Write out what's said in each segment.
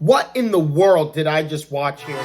What in the world did I just watch here?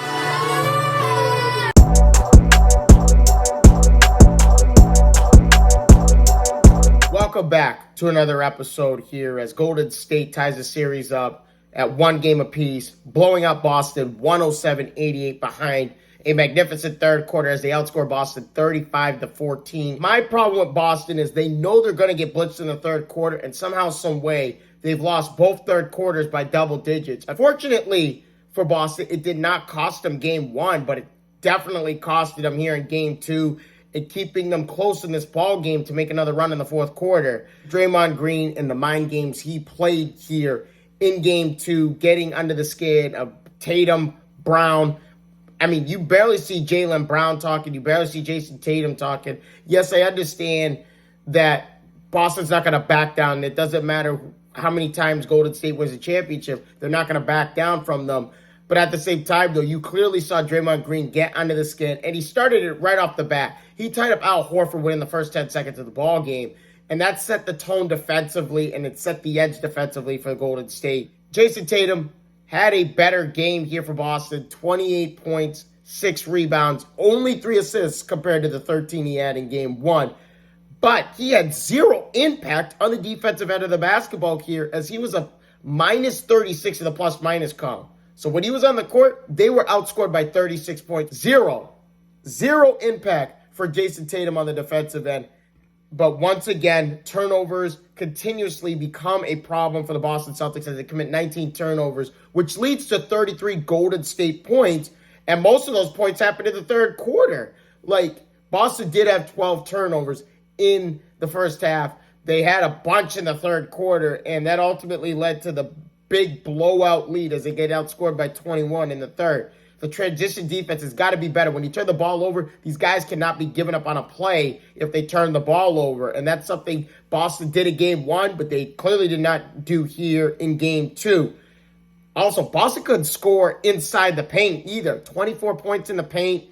Welcome back to another episode here as Golden State ties the series up at one game apiece, blowing out Boston 107-88 behind a magnificent third quarter as they outscore Boston 35-14. My problem with Boston is they know they're going to get blitzed in the third quarter, and somehow, some way, they've lost both third quarters by double digits. Unfortunately for Boston, it did not cost them game one, but it definitely costed them here in game two and keeping them close in this ball game to make another run in the fourth quarter. Draymond Green and the mind games he played here in game two, getting under the skin of Tatum, Brown. I mean, you barely see Jaylen Brown talking. You barely see Jason Tatum talking. Yes, I understand that Boston's not going to back down. It doesn't matter how many times Golden State wins a championship. They're not going to back down from them. But at the same time, though, you clearly saw Draymond Green get under the skin, and he started it right off the bat. He tied up Al Horford within the first 10 seconds of the ball game, and that set the tone defensively, and it set the edge defensively for Golden State. Jason Tatum had a better game here for Boston, 28 points, 6 rebounds, only 3 assists compared to the 13 he had in game one. But he had zero impact on the defensive end of the basketball here, as he was a minus 36 in the plus-minus column. So when he was on the court, they were outscored by 36 points. Zero impact for Jason Tatum on the defensive end. But once again, turnovers continuously become a problem for the Boston Celtics as they commit 19 turnovers, which leads to 33 Golden State points. And most of those points happened in the third quarter. Like, Boston did have 12 turnovers in the first half. They had a bunch in the third quarter, and that ultimately led to the big blowout lead as they get outscored by 21 in the third. The transition defense has got to be better. When you turn the ball over, these guys cannot be giving up on a play if they turn the ball over. And that's something Boston did in game one, but they clearly did not do here in game two. Also, Boston couldn't score inside the paint either. 24 points in the paint.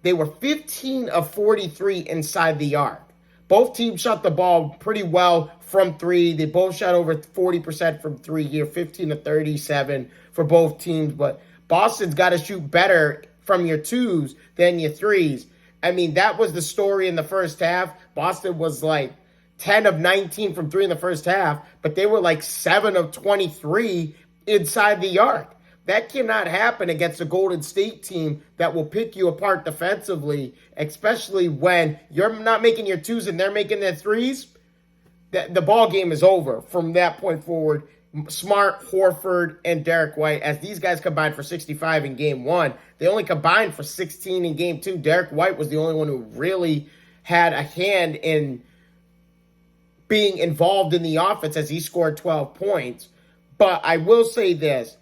They were 15 of 43 inside the arc. Both teams shot the ball pretty well from three. They both shot over 40% from three here, 15 to 37 for both teams. But Boston's got to shoot better from your twos than your threes. I mean, that was the story in the first half. Boston was like 10 of 19 from three in the first half, but they were like 7 of 23 inside the arc. That cannot happen against a Golden State team that will pick you apart defensively, especially when you're not making your twos and they're making their threes. The ball game is over from that point forward. Smart, Horford, and Derek White, as these guys combined for 65 in game one, they only combined for 16 in game two. Derek White was the only one who really had a hand in being involved in the offense as he scored 12 points. But I will say this.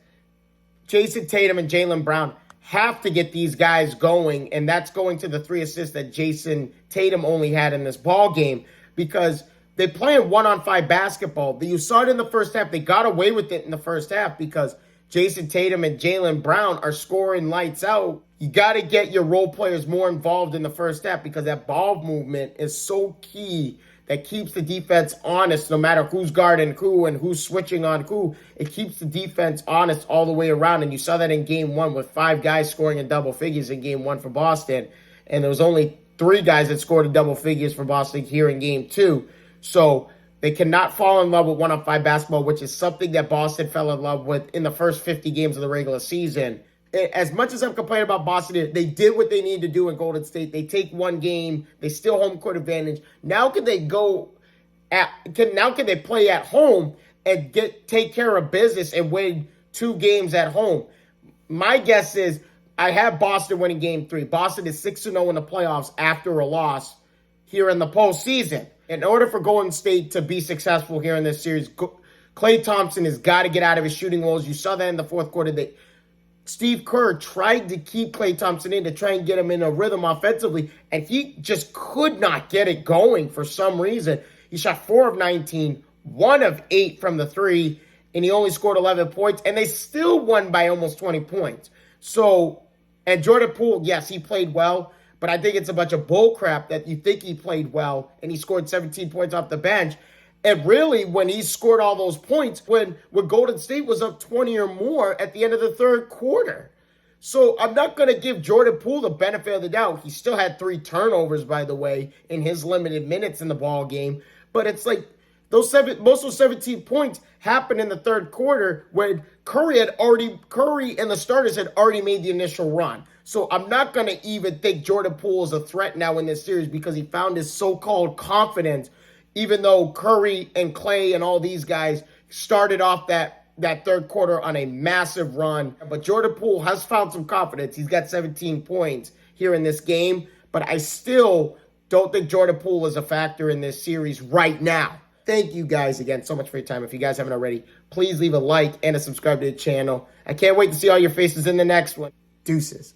Jason Tatum and Jaylen Brown have to get these guys going, and that's going to the 3 assists that Jason Tatum only had in this ball game, because they play in 1-on-5 basketball. You saw it in the first half. They got away with it in the first half because Jason Tatum and Jaylen Brown are scoring lights out. You got to get your role players more involved in the first half because that ball movement is so key. That keeps the defense honest no matter who's guarding who and who's switching on who. It keeps the defense honest all the way around. And you saw that in game one with 5 guys scoring in double figures in game one for Boston. And there was only 3 guys that scored in double figures for Boston here in game two. So they cannot fall in love with 1-on-5 basketball, which is something that Boston fell in love with in the first 50 games of the regular season. As much as I'm complaining about Boston, they did what they needed to do in Golden State. They take one game. They still home court advantage. Now can they play at home and take care of business and win 2 games at home? My guess is I have Boston winning game 3. Boston is 6-0 in the playoffs after a loss here in the postseason. In order for Golden State to be successful here in this series, Klay Thompson has got to get out of his shooting woes. You saw that in the fourth quarter. Steve Kerr tried to keep Klay Thompson in to try and get him in a rhythm offensively, and he just could not get it going for some reason. He shot 4 of 19, 1 of 8 from the 3, and he only scored 11 points, and they still won by almost 20 points. So, and Jordan Poole, yes, he played well, but I think it's a bunch of bull crap that you think he played well, and he scored 17 points off the bench. And really, when he scored all those points, when Golden State was up 20 or more at the end of the third quarter. So I'm not going to give Jordan Poole the benefit of the doubt. He still had 3 turnovers, by the way, in his limited minutes in the ball game. But it's like most of those 17 points happened in the third quarter when Curry and the starters had already made the initial run. So I'm not going to even think Jordan Poole is a threat now in this series because he found his so-called confidence, even though Curry and Clay and all these guys started off that third quarter on a massive run. But Jordan Poole has found some confidence. He's got 17 points here in this game. But I still don't think Jordan Poole is a factor in this series right now. Thank you guys again so much for your time. If you guys haven't already, please leave a like and a subscribe to the channel. I can't wait to see all your faces in the next one. Deuces.